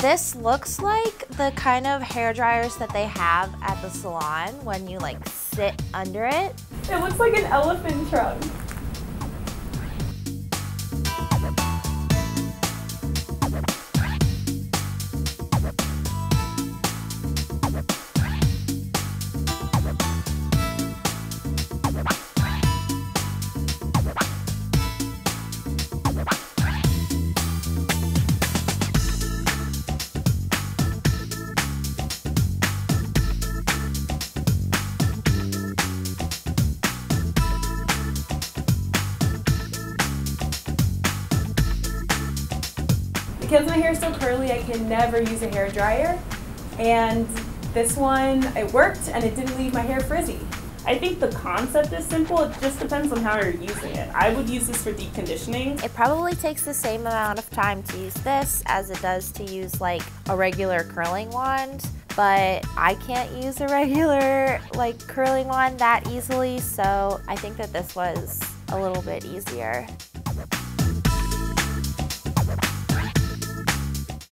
This looks like the kind of hair dryers that they have at the salon when you like sit under it. It looks like an elephant trunk. Because my hair is so curly, I can never use a hair dryer. And this one, it worked and it didn't leave my hair frizzy. I think the concept is simple, it just depends on how you're using it. I would use this for deep conditioning. It probably takes the same amount of time to use this as it does to use like a regular curling wand, but I can't use a regular like curling wand that easily, so I think that this was a little bit easier.